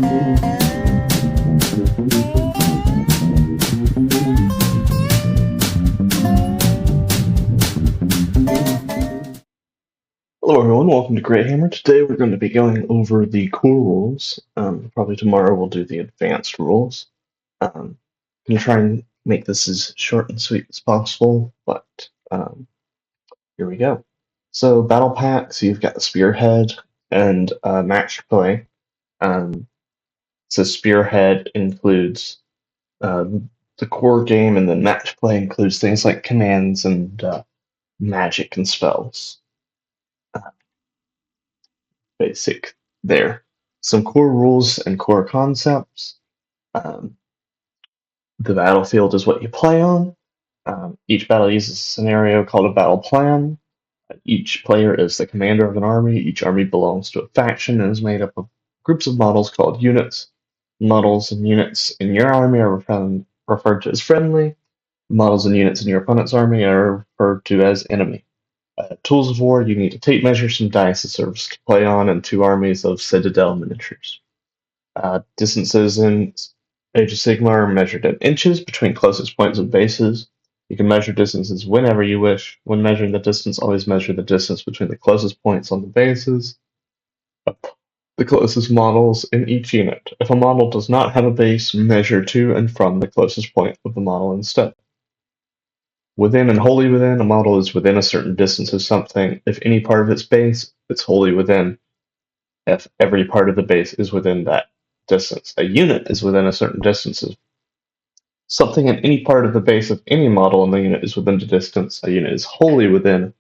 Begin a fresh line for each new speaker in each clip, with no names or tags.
Hello everyone, welcome to Warhammer. Today we're going to be going over the core rules. Probably tomorrow we'll do the advanced rules. I'm going to try and make this as short and sweet as possible, but here we go. So battle packs, you've got the Spearhead and match play. So Spearhead includes the core game, and then match play includes things like commands and magic and spells. Basic there. Some core rules and core concepts. Um, the battlefield is what you play on. Each battle uses a scenario called a battle plan. Each player is the commander of an army. Each army belongs to a faction and is made up of groups of models called units. Models and units in your army are referred to as friendly. Models and units in your opponent's army are referred to as enemy. Tools of war, you need a tape measure, some dice, a surface to play on, and 2 armies of Citadel miniatures. Distances in Age of Sigmar are measured in inches between closest points of bases. You can measure distances whenever you wish. When measuring the distance, always measure the distance between the closest points on the bases, the closest models in each unit. If a model does not have a base, measure to and from the closest point of the model instead. Within and wholly within, a model is within a certain distance of something. If any part of its base, it's wholly within. If every part of the base is within that distance. A unit is within a certain distance of something, in any part of the base of any model in the unit is within the distance. A unit is wholly within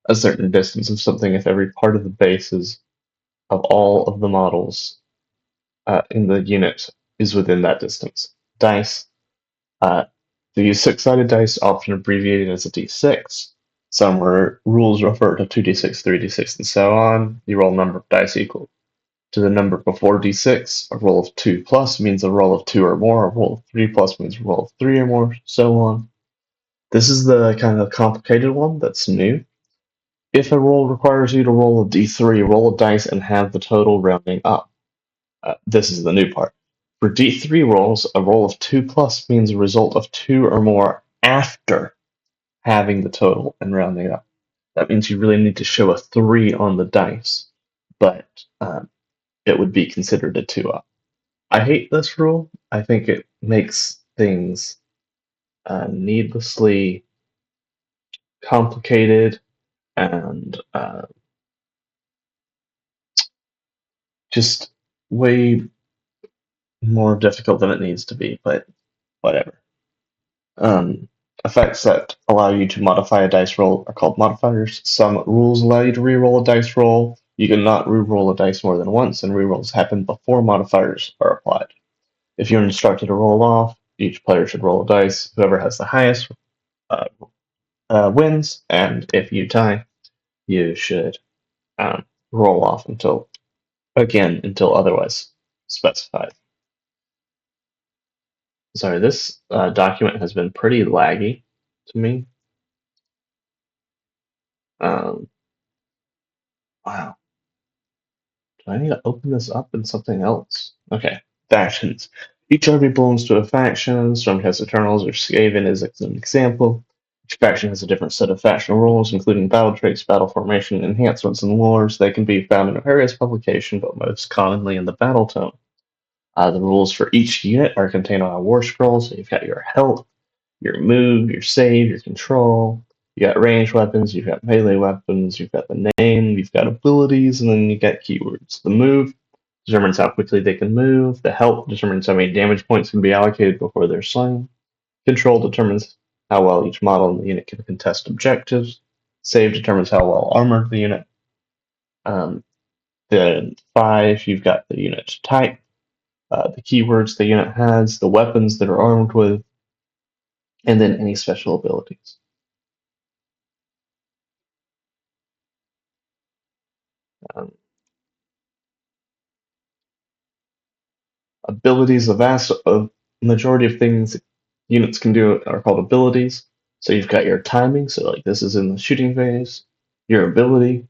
a certain distance of something if every part of the bases of all of the models in the unit is within that distance. Dice. These 6-sided dice, often abbreviated as a d6. Some rules refer to 2d6, 3d6, and so on. You roll a number of dice equal to the number before d6. A roll of 2 plus means a roll of 2 or more. A roll of 3 plus means a roll of 3 or more, so on. This is the kind of complicated one that's new. If a roll requires you to roll a d3, roll a dice and have the total rounding up. This is the new part. For d3 rolls, a roll of 2 plus means a result of 2 or more after having the total and rounding up. That means you really need to show a 3 on the dice, but it would be considered a 2 up. I hate this rule. I think it makes things needlessly complicated and just way more difficult than it needs to be, but whatever. Effects that allow you to modify a dice roll are called modifiers. Some rules allow you to reroll a dice roll. You cannot reroll a dice more than once, and rerolls happen before modifiers are applied. If you're instructed to roll off, each player should roll a dice. Whoever has the highest wins, and if you tie, you should roll off until otherwise specified. Sorry, this document has been pretty laggy to me. Wow. Do I need to open this up in something else? Okay, factions. Each army belongs to a faction. Stormcast Eternals or Skaven is an example. Each faction has a different set of factional rules, including battle traits, battle formation, enhancements, and lores. They can be found in various publications, but most commonly in the Battle Tome. The rules for each unit are contained on a war scroll, so you've got your health, your move, your save, your control. You got ranged weapons, you've got melee weapons, you've got the name, you've got abilities, and then you got keywords. The move determines how quickly they can move. The help determines how many damage points can be allocated before they're slain. Control determines how well each model in the unit can contest objectives. Save determines how well armored the unit. The 5, you've got the unit type, the keywords the unit has, the weapons that are armed with, and then any special abilities. Abilities, the vast majority of things units can do are called abilities. So you've got your timing, so like this is in the shooting phase, your ability,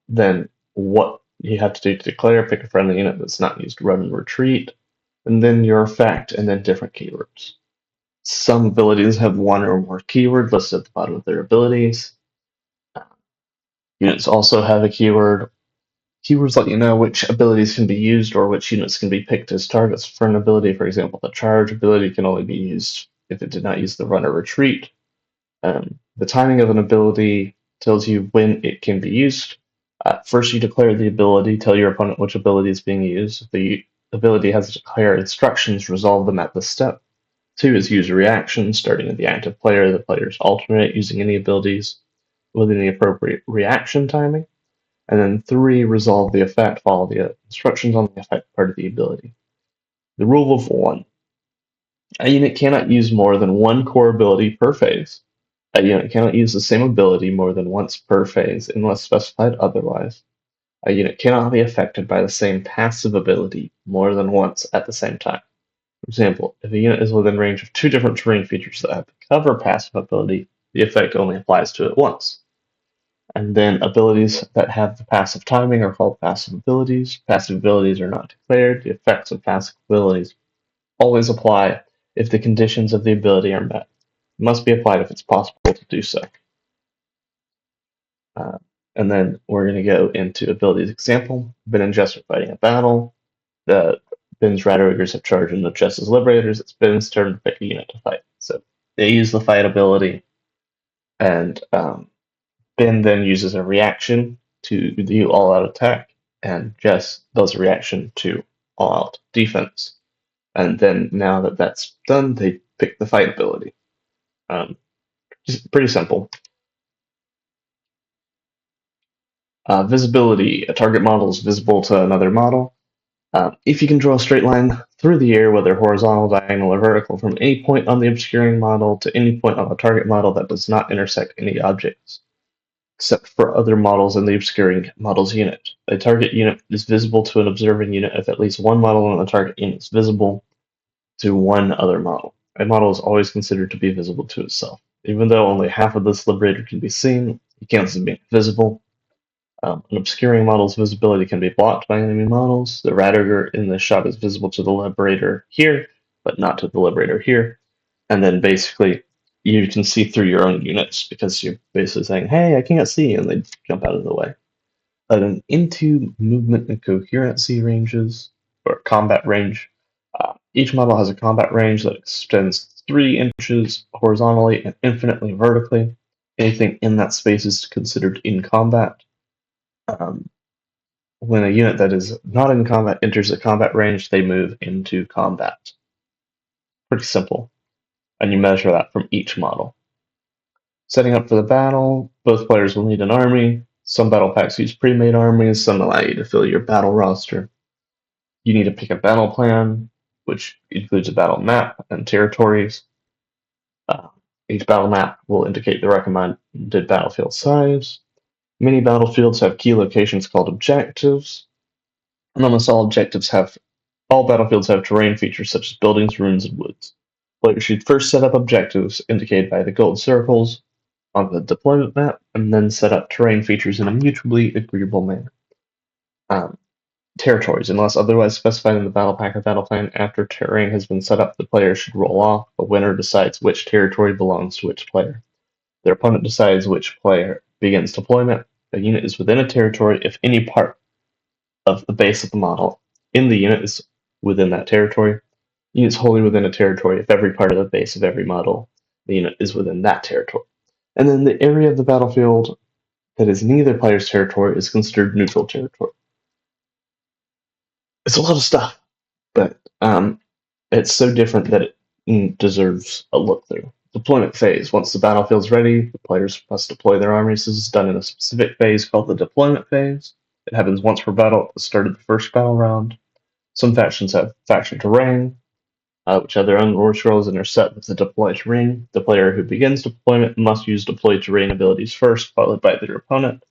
then what you have to declare, pick a friendly unit that's not used, run and retreat, and then your effect, and then different keywords. Some abilities have one or more keywords listed at the bottom of their abilities. Units also have a keyword. Keywords let you know which abilities can be used or which units can be picked as targets for an ability. For example, the charge ability can only be used if it did not use the run or retreat. The timing of an ability tells you when it can be used. First, you declare the ability, tell your opponent which ability is being used. If the ability has to declare instructions, resolve them at this step. 2 is use a reaction, starting with the active player. The players alternate using any abilities within the appropriate reaction timing. And then 3, resolve the effect, follow the instructions on the effect part of the ability. The rule of 1. A unit cannot use more than one core ability per phase. A unit cannot use the same ability more than once per phase unless specified otherwise. A unit cannot be affected by the same passive ability more than once at the same time. For example, if a unit is within range of 2 different terrain features that have the cover passive ability, the effect only applies to it once. And then abilities that have the passive timing are called passive abilities. Passive abilities are not declared. The effects of passive abilities always apply if the conditions of the ability are met. It must be applied if it's possible to do so. And then we're going to go into abilities example. Ben and Jess are fighting a battle. Ben's Rattlers have charged into Jess's Liberators. It's Ben's turn to pick a unit to fight. So they use the fight ability, and Ben then uses a reaction to do all-out attack, and Jess does a reaction to all-out defense. And then now that that's done, they pick the fight ability. Just pretty simple. Visibility. A target model is visible to another model. If you can draw a straight line through the air, whether horizontal, diagonal, or vertical, from any point on the obscuring model to any point on the target model that does not intersect any objects, except for other models in the obscuring model's unit. A target unit is visible to an observing unit if at least one model on the target unit is visible to one other model. A model is always considered to be visible to itself. Even though only half of this liberator can be seen, it counts as being visible. An obscuring model's visibility can be blocked by enemy models. The Radiger in this shot is visible to the Liberator here, but not to the Liberator here. And then basically, you can see through your own units because you're basically saying, hey, I can't see, and they jump out of the way. Then into movement and coherency ranges, or combat range. Each model has a combat range that extends 3 inches horizontally and infinitely vertically. Anything in that space is considered in combat. When a unit that is not in combat enters the combat range, they move into combat. Pretty simple. And you measure that from each model. Setting up for the battle, both players will need an army. Some battle packs use pre-made armies, some allow you to fill your battle roster. You need to pick a battle plan, which includes a battle map and territories. Each battle map will indicate the recommended battlefield size. Many battlefields have key locations called objectives. And almost all battlefields have terrain features such as buildings, ruins, and woods. Players should first set up objectives indicated by the gold circles on the deployment map, and then set up terrain features in a mutually agreeable manner. Territories, unless otherwise specified in the battle pack or battle plan, after terrain has been set up, the player should roll off. The winner decides which territory belongs to which player. Their opponent decides which player begins deployment. A unit is within a territory if any part of the base of the model in the unit is within that territory. Units wholly within a territory if every part of the base of every model the unit is within that territory. And then the area of the battlefield that is neither player's territory is considered neutral territory. It's a lot of stuff, but it's so different that it deserves a look through. Deployment phase. Once the battlefield is ready, the players must deploy their armies. This is done in a specific phase called the deployment phase. It happens once per battle at the start of the first battle round. Some factions have faction terrain, which have their own war scrolls and are set with the deploy terrain. The player who begins deployment must use deploy terrain abilities first, followed by their opponent.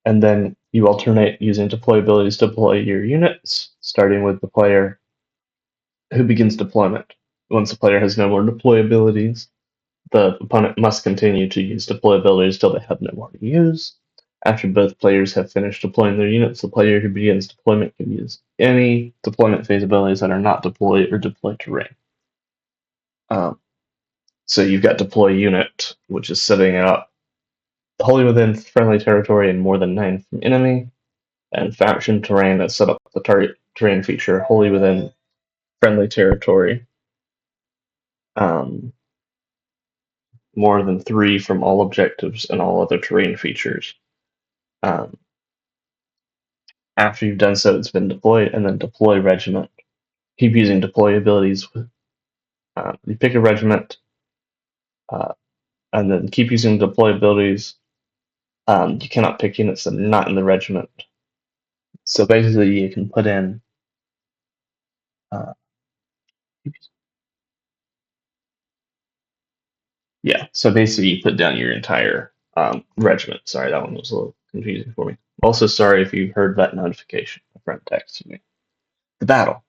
And then you alternate using deploy abilities to deploy your units, starting with the player who begins deployment. Once the player has no more deploy abilities, the opponent must continue to use deploy abilities till they have no more to use. After both players have finished deploying their units, the player who begins deployment can use any deployment phase abilities that are not deployed or deployed to ring. So you've got deploy unit, which is setting it up wholly within friendly territory and more than 9 from enemy, and faction terrain that set up the target terrain feature wholly within friendly territory, more than 3 from all objectives and all other terrain features. After you've done so, it's been deployed, and then deploy regiment. Keep using deploy abilities. You pick a regiment, and then keep using deploy abilities. You cannot pick units that are not in the regiment. So basically, you can put in. Yeah, so basically, you put down your entire regiment. Sorry, that one was a little confusing for me. Also, sorry if you heard that notification. A friend texted me. The battle.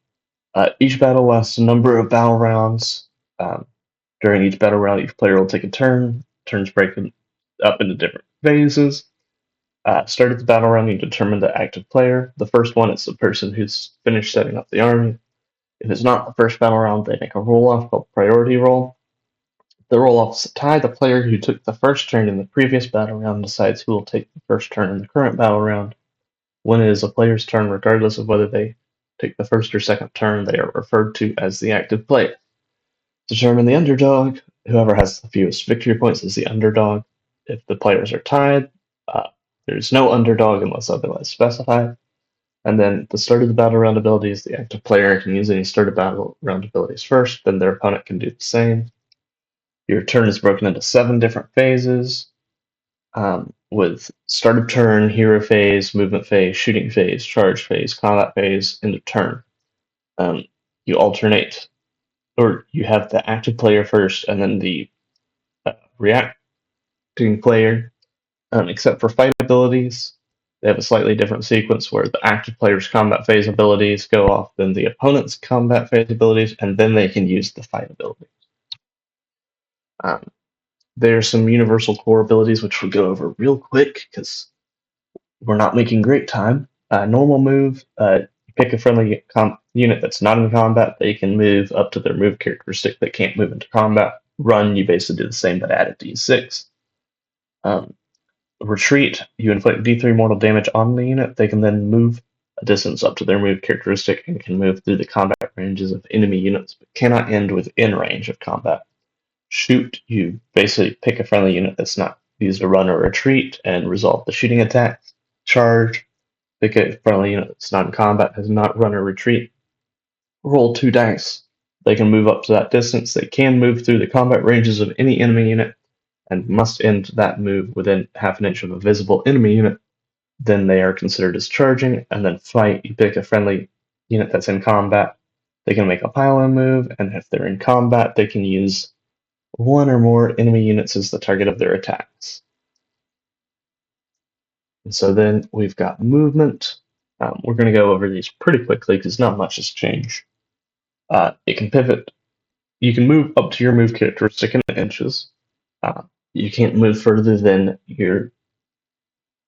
Each battle lasts a number of battle rounds. During each battle round, each player will take a turn. Turns break up into different phases. Start of the battle round, you determine the active player. The first one is the person who's finished setting up the army. If it's not the first battle round, they make a roll-off called priority roll. The roll-off is a tie. The player who took the first turn in the previous battle round decides who will take the first turn in the current battle round. When it is a player's turn, regardless of whether they take the first or second turn, they are referred to as the active player. Determine the underdog. Whoever has the fewest victory points is the underdog. If the players are tied, there's no underdog unless otherwise specified. And then at the start of the battle round abilities, the active player can use any start of battle round abilities first, then their opponent can do the same. Your turn is broken into 7 different phases, with start of turn, hero phase, movement phase, shooting phase, charge phase, combat phase, end of turn. You alternate, or you have the active player first, and then the reacting player. Except for fight abilities, they have a slightly different sequence where the active player's combat phase abilities go off, then the opponent's combat phase abilities, and then they can use the fight abilities. There's some universal core abilities which we'll go over real quick because we're not making great time. Normal move, pick a friendly unit that's not in combat. They can move up to their move characteristic. They can't move into combat. Run, you basically do the same but add a d6. Retreat, you inflict d3 mortal damage on the unit. They can then move a distance up to their move characteristic and can move through the combat ranges of enemy units, but cannot end within range of combat. Shoot, you basically pick a friendly unit that's not used to run or retreat and resolve the shooting attack. Charge, pick a friendly unit that's not in combat, has not run or retreat. Roll 2 dice. They can move up to that distance. They can move through the combat ranges of any enemy unit and must end that move within half an inch of a visible enemy unit. Then they are considered as charging. And then fight, you pick a friendly unit that's in combat. They can make a pile-in move, and if they're in combat, they can use 1 or more enemy units as the target of their attacks. And so then we've got movement. We're going to go over these pretty quickly because not much has changed. It can pivot. You can move up to your move characteristic in inches. You can't move further than your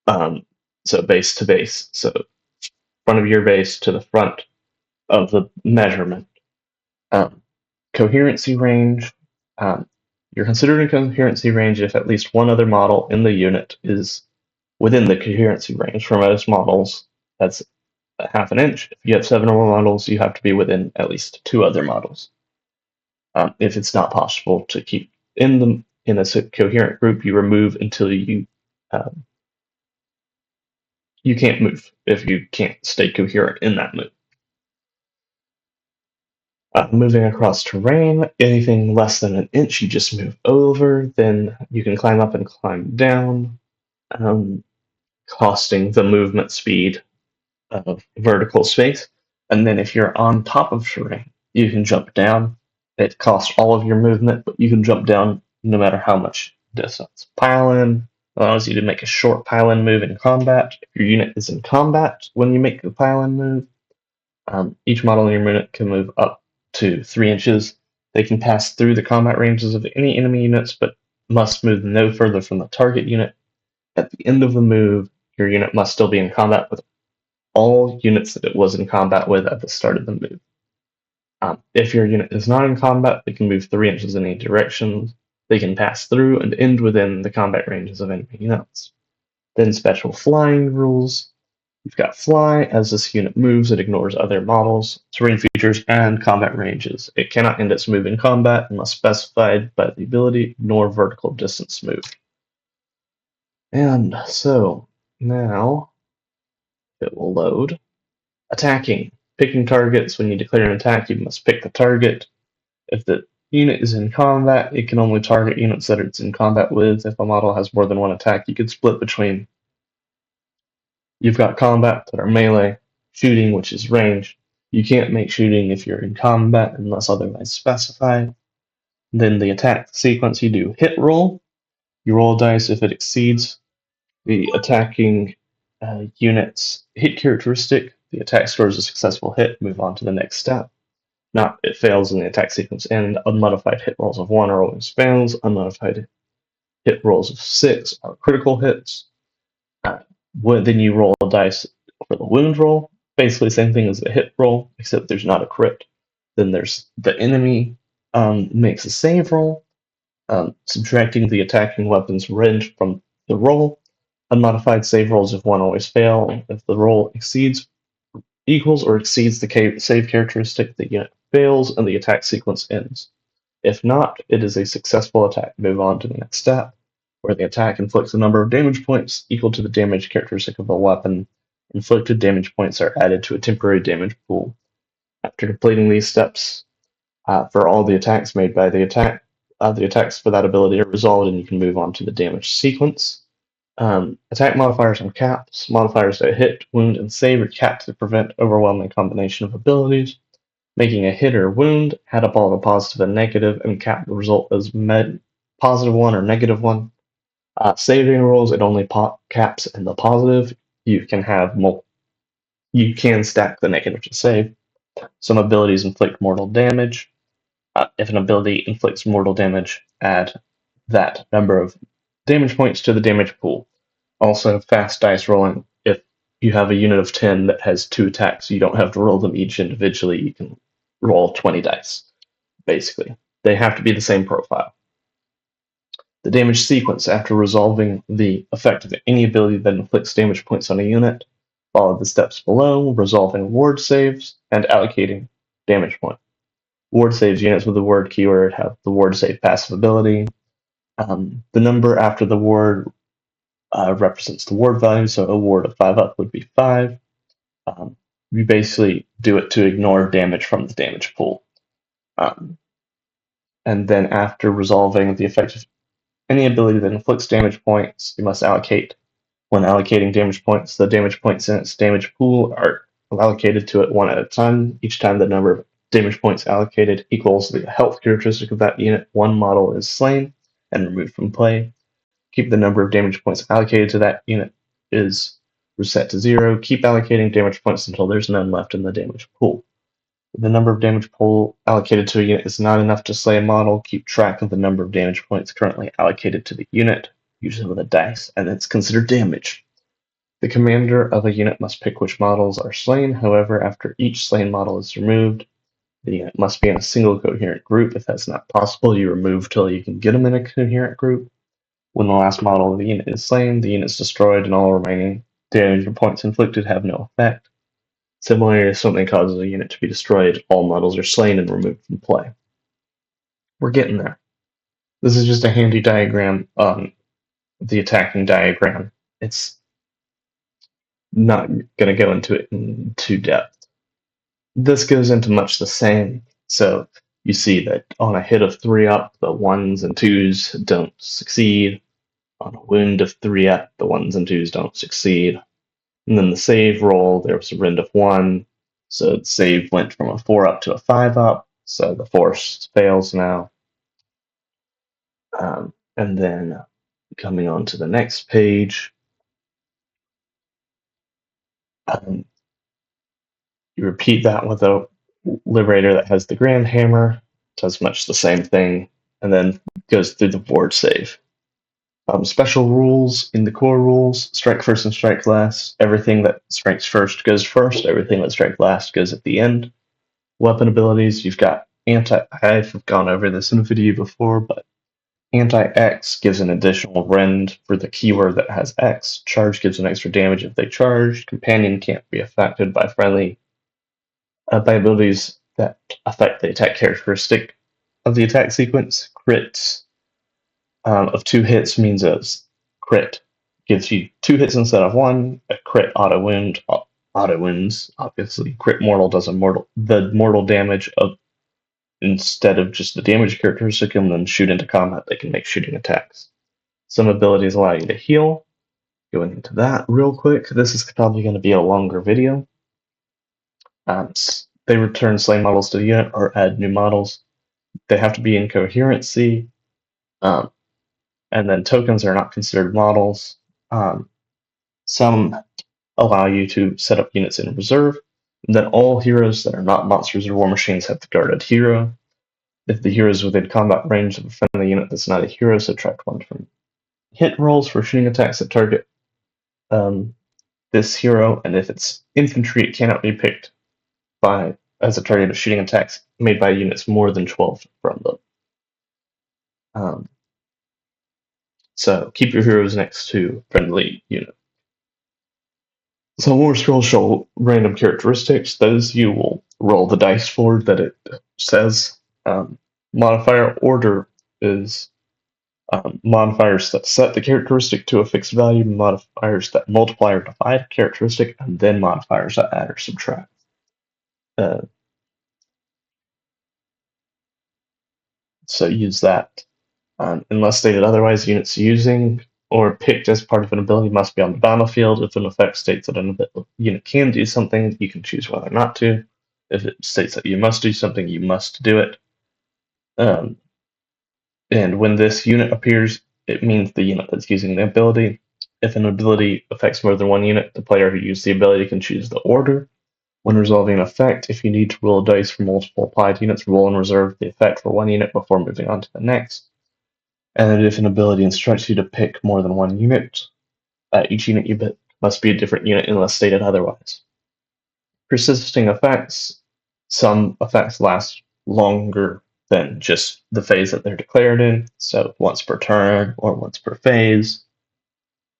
so base to base. So front of your base to the front of the measurement. Coherency range. You're considered in coherency range if at least one other model in the unit is within the coherency range. For most models, that's a half an inch. If you have 7 or more models, you have to be within at least 2 other models. If it's not possible to keep in a coherent group, you remove until you can't move if you can't stay coherent in that move. Moving across terrain, anything less than an inch, you just move over. Then you can climb up and climb down, costing the movement speed of vertical space. And then if you're on top of terrain, you can jump down. It costs all of your movement, but you can jump down no matter how much distance. Pile-in allows you to make a short pile-in move in combat. If your unit is in combat when you make the pile-in move, each model in your unit can move up to 3 inches. They can pass through the combat ranges of any enemy units, but must move no further from the target unit. At the end of the move, your unit must still be in combat with all units that it was in combat with at the start of the move. If your unit is not in combat, they can move 3 inches in any direction. They can pass through and end within the combat ranges of enemy units. Then special flying rules. You've got fly. As this unit moves, it ignores other models, terrain features, and combat ranges. It cannot end its move in combat unless specified by the ability ignore vertical distance move. And so now it will load. Attacking. Picking targets. When you declare an attack, you must pick the target. If the unit is in combat, it can only target units that it's in combat with. If a model has more than one attack, you could split between. You've got combat that are melee, shooting, which is range. You can't make shooting if you're in combat unless otherwise specified. Then the attack sequence, you do hit roll. You roll dice if it exceeds the attacking unit's hit characteristic. The attack scores a successful hit, move on to the next step. Not it fails in the attack sequence end. Unmodified hit rolls of 1 are always fails. Unmodified hit rolls of 6 are critical hits. Then you roll a dice for the wound roll. Basically, same thing as the hit roll, except there's not a crit. Then there's the enemy makes a save roll, subtracting the attacking weapon's range from the roll. Unmodified save rolls of 1 always fail. If the roll equals or exceeds the save characteristic, the unit fails and the attack sequence ends. If not, it is a successful attack. Move on to the next step, where the attack inflicts a number of damage points equal to the damage characteristic of the weapon. Inflicted damage points are added to a temporary damage pool. After completing these steps, for all the attacks made by the attacks for that ability are resolved, and you can move on to the damage sequence. Attack modifiers and caps. Modifiers that hit, wound, and save are capped to prevent overwhelming combination of abilities. Making a hit or wound, add up all the positive and negative, and cap the result as positive 1 or negative 1. Saving rolls, it only caps in the positive. You can have you can stack the negative to save. Some abilities inflict mortal damage. If an ability inflicts mortal damage, add that number of damage points to the damage pool. Also, fast dice rolling. If you have a unit of 10 that has 2 attacks, you don't have to roll them each individually. You can roll 20 dice, basically. They have to be the same profile. The damage sequence. After resolving the effect of any ability that inflicts damage points on a unit, follow the steps below, resolving ward saves and allocating damage point. Ward saves units with the ward keyword have the ward save passive ability. The number after the ward represents the ward value, so a ward of 5 up would be 5. You basically do it to ignore damage from the damage pool. And then after resolving the effect of any ability that inflicts damage points, you must allocate. When allocating damage points, the damage points in its damage pool are allocated to it 1 at a time. Each time the number of damage points allocated equals the health characteristic of that unit, 1 model is slain and removed from play. Keep the number of damage points allocated to that unit is reset to 0. Keep allocating damage points until there's none left in the damage pool. If the number of damage pool allocated to a unit is not enough to slay a model, keep track of the number of damage points currently allocated to the unit, usually with a dice, and it's considered damage. The commander of a unit must pick which models are slain. However, after each slain model is removed, the unit must be in a single coherent group. If that's not possible, you remove till you can get them in a coherent group. When the last model of the unit is slain, the unit is destroyed and all remaining damage points inflicted have no effect. Similarly, if something causes a unit to be destroyed, all models are slain and removed from play. We're getting there. This is just a handy diagram on the attacking diagram. It's not going to go into it in too depth. This goes into much the same. So you see that on a hit of 3 up, the 1s and 2s don't succeed. On a wound of 3 up, the 1s and 2s don't succeed. And then the save roll, there was a rend of 1. So the save went from a 4 up to a 5 up. So the force fails now. And then coming on to the next page, you repeat that with a Liberator that has the Grand Hammer, does much the same thing, and then goes through the ward save. Special rules in the core rules: strike first and strike last. Everything that strikes first goes first. Everything that strikes last goes at the end. Weapon abilities: you've got anti. I've gone over this in a video before, but anti-X gives an additional rend for the keyword that has X. Charge gives an extra damage if they charge. Companion can't be affected by by abilities that affect the attack characteristic of the attack sequence. Crits of 2 hits means a crit gives you 2 hits instead of 1. A crit auto wounds. Obviously, crit mortal does the mortal damage of instead of just the damage characteristic, and then shoot into combat. They can make shooting attacks. Some abilities allow you to heal. Going into that real quick. This is probably going to be a longer video. They return slain models to the unit or add new models. They have to be in coherency. And then tokens are not considered models. Some allow you to set up units in reserve. And then all heroes that are not monsters or war machines have the guarded hero. If the hero is within combat range of a friendly unit that's not a hero, subtract 1 from hit rolls for shooting attacks that target this hero. And if it's infantry, it cannot be picked as a target of shooting attacks made by units more than 12 from them. So keep your heroes next to friendly units. So more scrolls show random characteristics. Those you will roll the dice for that it says. Modifier order is modifiers that set the characteristic to a fixed value, modifiers that multiply or divide a characteristic, and then modifiers that add or subtract. So use that. Unless stated otherwise, units using or picked as part of an ability must be on the battlefield. If an effect states that an unit can do something, you can choose whether or not to. If it states that you must do something, you must do it. And when this unit appears, it means the unit that's using the ability. If an ability affects more than one unit, the player who used the ability can choose the order. When resolving an effect, if you need to roll a dice for multiple applied units, roll and reserve the effect for one unit before moving on to the next. And if an ability instructs you to pick more than one unit, each unit you pick must be a different unit unless stated otherwise. Persisting effects. Some effects last longer than just the phase that they're declared in, so once per turn or once per phase,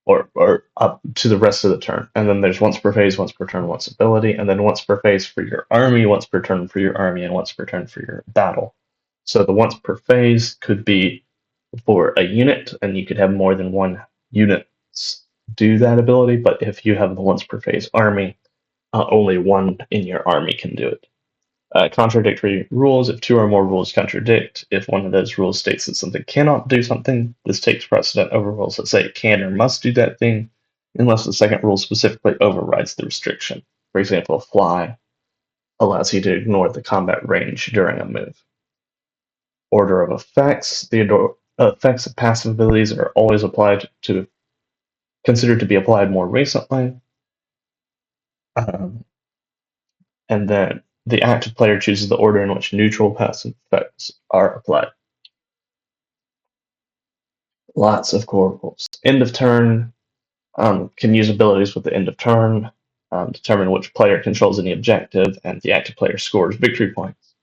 or up to the rest of the turn. And then there's once per phase, once per turn, once ability, and then once per phase for your army, once per turn for your army, and once per turn for your battle. So the once per phase could be for a unit, and you could have more than one unit do that ability, but if you have the once per phase army, only one in your army can do it. Contradictory rules. If 2 or more rules contradict, if one of those rules states that something cannot do something, this takes precedent over rules that say it can or must do that thing, unless the second rule specifically overrides the restriction. For example, fly allows you to ignore the combat range during a move. Order of effects. The effects of passive abilities are always considered to be applied more recently. And then the active player chooses the order in which neutral passive effects are applied. Lots of core rules. End of turn can use abilities with the end of turn, determine which player controls any objective, and the active player scores victory points.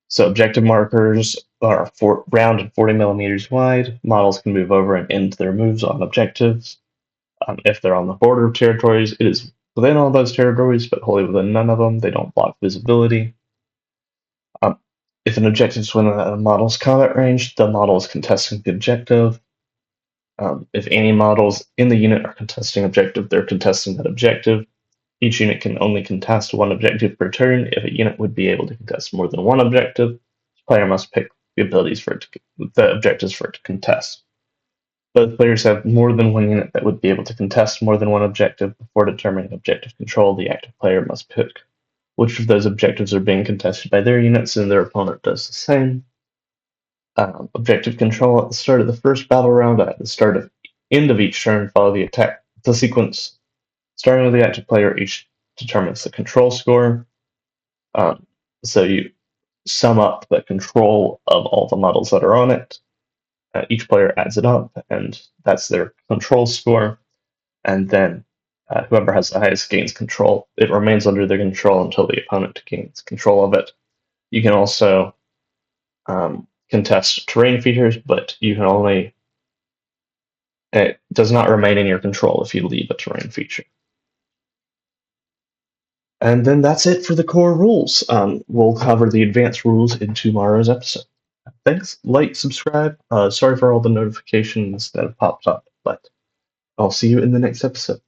So objective markers are round and 40 millimeters wide. Models can move over and end their moves on objectives. If they're on the border of territories, it is within all those territories, but wholly within none of them. They don't block visibility. If an objective is within a model's combat range, the model is contesting the objective. If any models in the unit are contesting objective, they're contesting that objective. Each unit can only contest one objective per turn. If a unit would be able to contest more than one objective, the player must pick the objectives for it to contest. Both players have more than one unit that would be able to contest more than one objective. Before determining objective control, the active player must pick which of those objectives are being contested by their units, and their opponent does the same. Objective control at the start of the first battle round, at the end of each turn, follow the sequence. Starting with the active player, each determines the control score. So you sum up the control of all the models that are on it. Each player adds it up, and that's their control score. And then whoever has the highest gains control. It remains under their control until the opponent gains control of it. You can also contest terrain features, but you can only it does not remain in your control if you leave a terrain feature. And then that's it for the core rules. We'll cover the advanced rules in tomorrow's episode. Thanks, like, subscribe. Sorry for all the notifications that have popped up, but I'll see you in the next episode.